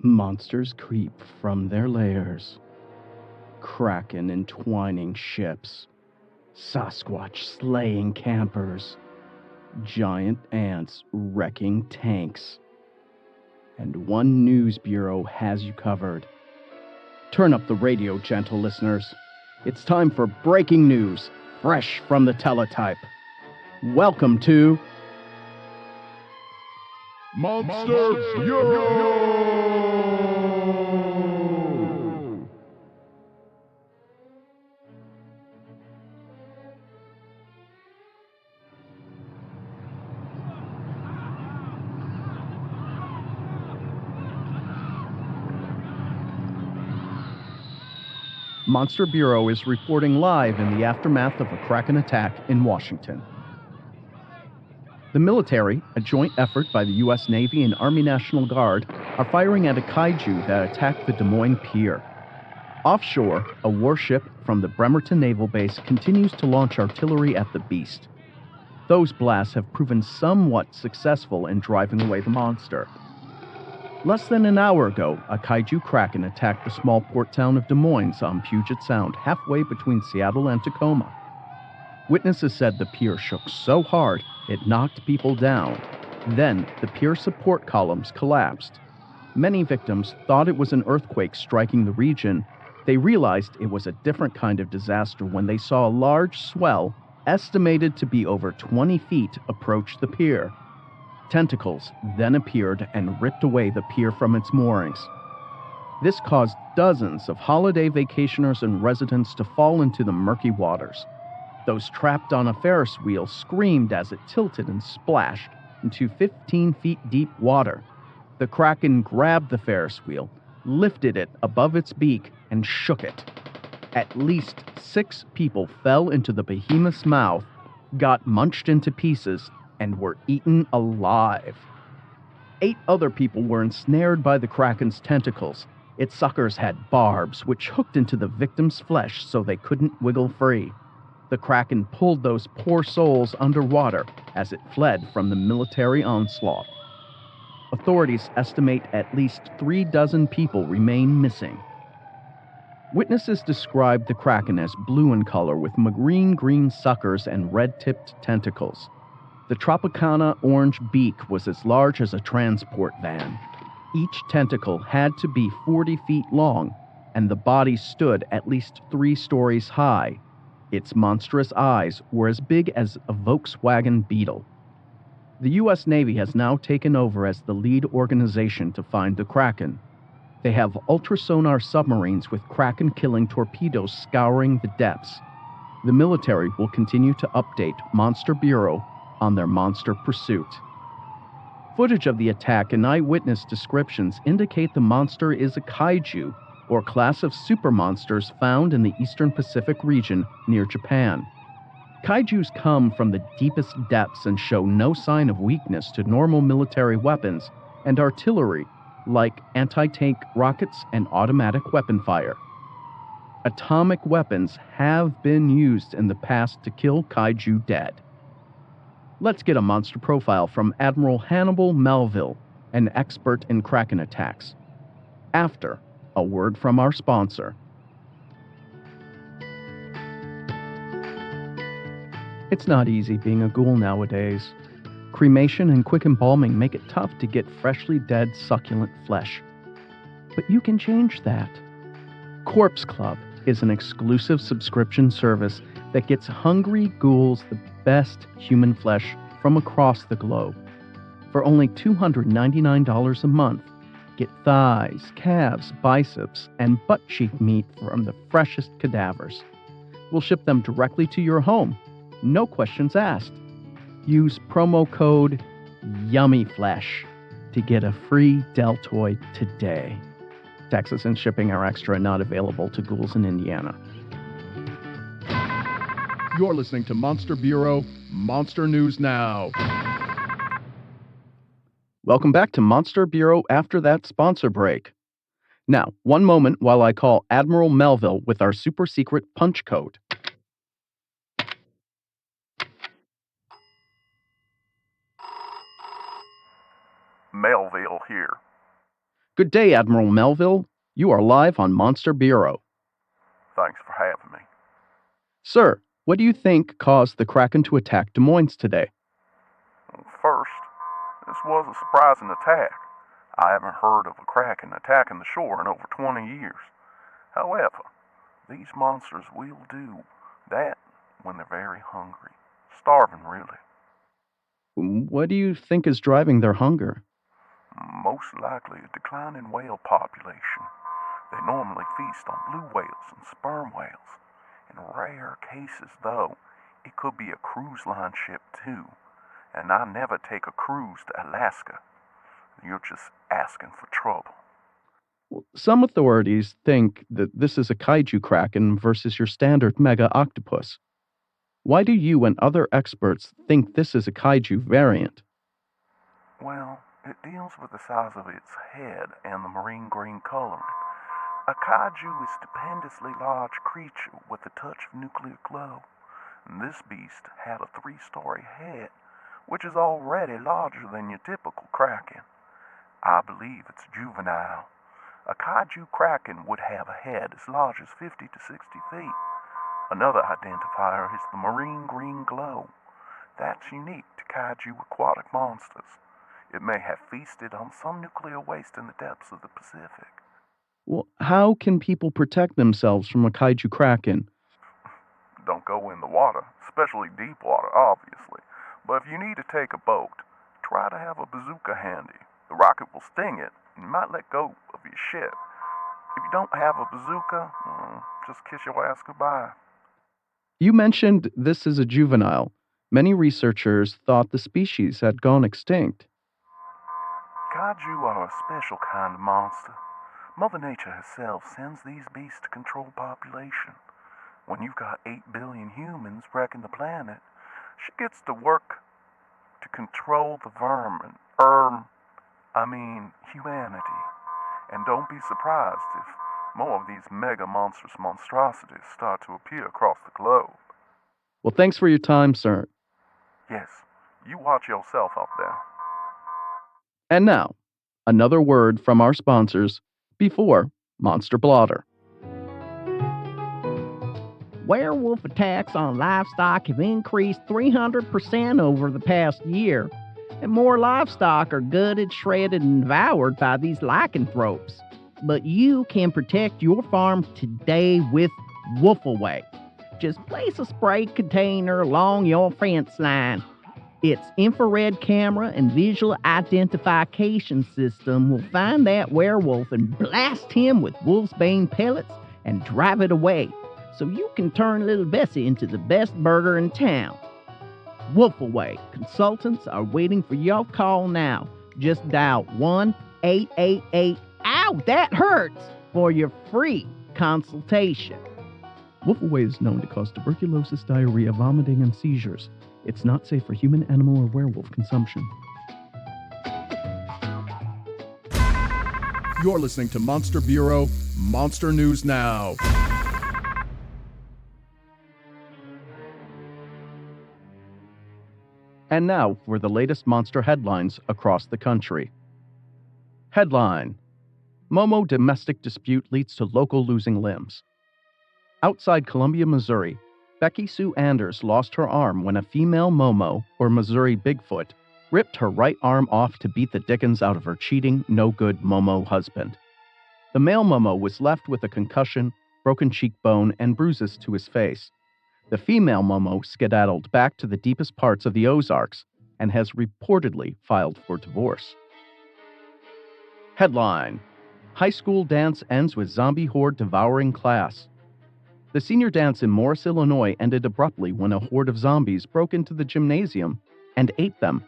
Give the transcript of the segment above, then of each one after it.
Monsters creep from their lairs. Kraken entwining ships. Sasquatch slaying campers. Giant ants wrecking tanks. And one news bureau has you covered. Turn up the radio, gentle listeners. It's time for breaking news, fresh from the teletype. Welcome to Monster Bureau! Monster Bureau is reporting live in the aftermath of a Kraken attack in Washington. The military, a joint effort by the U.S. Navy and Army National Guard, are firing at a kaiju that attacked the Des Moines Pier. Offshore, a warship from the Bremerton Naval Base continues to launch artillery at the beast. Those blasts have proven somewhat successful in driving away the monster. Less than an hour ago, a kaiju Kraken attacked the small port town of Des Moines on Puget Sound, halfway between Seattle and Tacoma. Witnesses said the pier shook so hard it knocked people down. Then, the pier support columns collapsed. Many victims thought it was an earthquake striking the region. They realized it was a different kind of disaster when they saw a large swell, estimated to be over 20 feet, approach the pier. Tentacles then appeared and ripped away the pier from its moorings. This caused dozens of holiday vacationers and residents to fall into the murky waters. Those trapped on a Ferris wheel screamed as it tilted and splashed into 15 feet deep water. The Kraken grabbed the Ferris wheel, lifted it above its beak, and shook it. At least 6 people fell into the behemoth's mouth, got munched into pieces, and were eaten alive. 8 other people were ensnared by the Kraken's tentacles. Its suckers had barbs which hooked into the victim's flesh so they couldn't wiggle free. The Kraken pulled those poor souls underwater as it fled from the military onslaught. Authorities estimate at least 3 dozen people remain missing. Witnesses described the Kraken as blue in color with green suckers and red-tipped tentacles. The Tropicana orange beak was as large as a transport van. Each tentacle had to be 40 feet long, and the body stood at least 3 stories high. Its monstrous eyes were as big as a Volkswagen Beetle. The U.S. Navy has now taken over as the lead organization to find the Kraken. They have ultrasonar submarines with Kraken-killing torpedoes scouring the depths. The military will continue to update Monster Bureau on their monster pursuit. Footage of the attack and eyewitness descriptions indicate the monster is a kaiju, or class of super monsters found in the eastern Pacific region near Japan. Kaijus come from the deepest depths and show no sign of weakness to normal military weapons and artillery, like anti-tank rockets and automatic weapon fire. Atomic weapons have been used in the past to kill kaiju dead. Let's get a monster profile from Admiral Hannibal Melville, an expert in Kraken attacks. After a word from our sponsor. It's not easy being a ghoul nowadays. Cremation and quick embalming make it tough to get freshly dead, succulent flesh. But you can change that. Corpse Club is an exclusive subscription service that gets hungry ghouls the best human flesh from across the globe. For only $299 a month, get thighs, calves, biceps, and butt cheek meat from the freshest cadavers. We'll ship them directly to your home. No questions asked. Use promo code YUMMYFLESH to get a free deltoid today. Taxes and shipping are extra and not available to ghouls in Indiana. You're listening to Monster Bureau, Monster News Now. Welcome back to Monster Bureau after that sponsor break. Now, one moment while I call Admiral Melville with our super secret punch code. Melville here. Good day, Admiral Melville. You are live on Monster Bureau. Thanks for having me. Sir, what do you think caused the Kraken to attack Des Moines today? First, this was a surprising attack. I haven't heard of a Kraken attacking the shore in over 20 years. However, these monsters will do that when they're very hungry. Starving, really. What do you think is driving their hunger? Most likely a decline in whale population. They normally feast on blue whales and sperm whales. In rare cases, though, it could be a cruise line ship too. And I never take a cruise to Alaska. You're just asking for trouble. Well, some authorities think that this is a kaiju kraken versus your standard mega octopus. Why do you and other experts think this is a kaiju variant? Well, it deals with the size of its head and the marine green coloring. A kaiju is a stupendously large creature with a touch of nuclear glow. And this beast had a 3-story head, which is already larger than your typical kraken. I believe it's juvenile. A kaiju kraken would have a head as large as 50 to 60 feet. Another identifier is the marine green glow. That's unique to kaiju aquatic monsters. It may have feasted on some nuclear waste in the depths of the Pacific. Well, how can people protect themselves from a kaiju kraken? Don't go in the water, especially deep water, obviously. But if you need to take a boat, try to have a bazooka handy. The rocket will sting it, and you might let go of your ship. If you don't have a bazooka, just kiss your ass goodbye. You mentioned this is a juvenile. Many researchers thought the species had gone extinct. Kaiju are a special kind of monster. Mother Nature herself sends these beasts to control population. When you've got 8 billion humans wrecking the planet, she gets to work to control the vermin. Humanity. And don't be surprised if more of these mega monstrous monstrosities start to appear across the globe. Well, thanks for your time, sir. Yes, you watch yourself out there. And now, another word from our sponsors before Monster Blotter. Werewolf attacks on livestock have increased 300% over the past year, and more livestock are gutted, shredded, and devoured by these lycanthropes. But you can protect your farm today with Wolf Away. Just place a spray container along your fence line. Its infrared camera and visual identification system will find that werewolf and blast him with wolfsbane pellets and drive it away, so you can turn little Bessie into the best burger in town. Wolf Away consultants are waiting for your call now. Just dial 1-888 Ow, that hurts! For your free consultation. Wolf Away is known to cause tuberculosis, diarrhea, vomiting, and seizures. It's not safe for human, animal, or werewolf consumption. You're listening to Monster Bureau, Monster News Now. And now for the latest monster headlines across the country. Headline: Momo domestic dispute leads to local losing limbs. Outside Columbia, Missouri, Becky Sue Anders lost her arm when a female Momo, or Missouri Bigfoot, ripped her right arm off to beat the dickens out of her cheating, no-good Momo husband. The male Momo was left with a concussion, broken cheekbone, and bruises to his face. The female Momo skedaddled back to the deepest parts of the Ozarks and has reportedly filed for divorce. Headline: High school dance ends with zombie horde devouring class. The senior dance in Morris, Illinois ended abruptly when a horde of zombies broke into the gymnasium and ate them.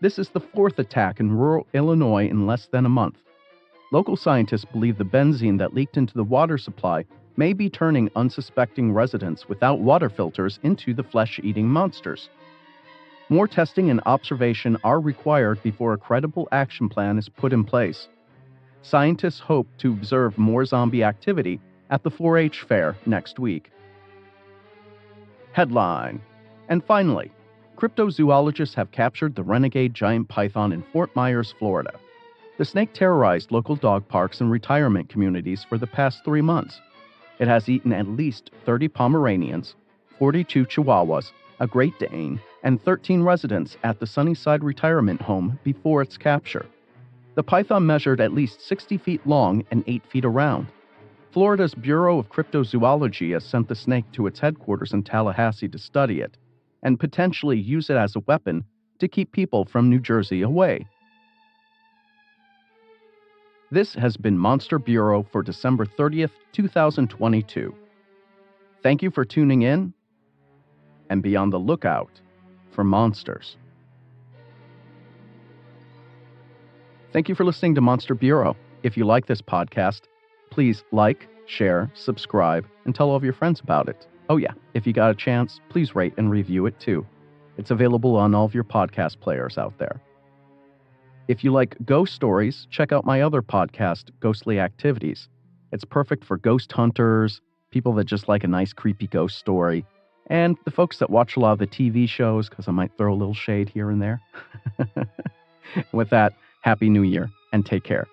This is the 4th attack in rural Illinois in less than a month. Local scientists believe the benzene that leaked into the water supply may be turning unsuspecting residents without water filters into the flesh-eating monsters. More testing and observation are required before a credible action plan is put in place. Scientists hope to observe more zombie activity at the 4-H fair next week. Headline: And finally, cryptozoologists have captured the renegade giant python in Fort Myers, Florida. The snake terrorized local dog parks and retirement communities for the past 3 months. It has eaten at least 30 Pomeranians, 42 Chihuahuas, a Great Dane, and 13 residents at the Sunnyside retirement home before its capture. The python measured at least 60 feet long and 8 feet around. Florida's Bureau of Cryptozoology has sent the snake to its headquarters in Tallahassee to study it, and potentially use it as a weapon to keep people from New Jersey away. This has been Monster Bureau for December 30th, 2022. Thank you for tuning in, and be on the lookout for monsters. Thank you for listening to Monster Bureau. If you like this podcast, please like, share, subscribe, and tell all of your friends about it. Oh yeah, if you got a chance, please rate and review it too. It's available on all of your podcast players out there. If you like ghost stories, check out my other podcast, Ghostly Activities. It's perfect for ghost hunters, people that just like a nice creepy ghost story, and the folks that watch a lot of the TV shows, because I might throw a little shade here and there. With that, Happy New Year, and take care.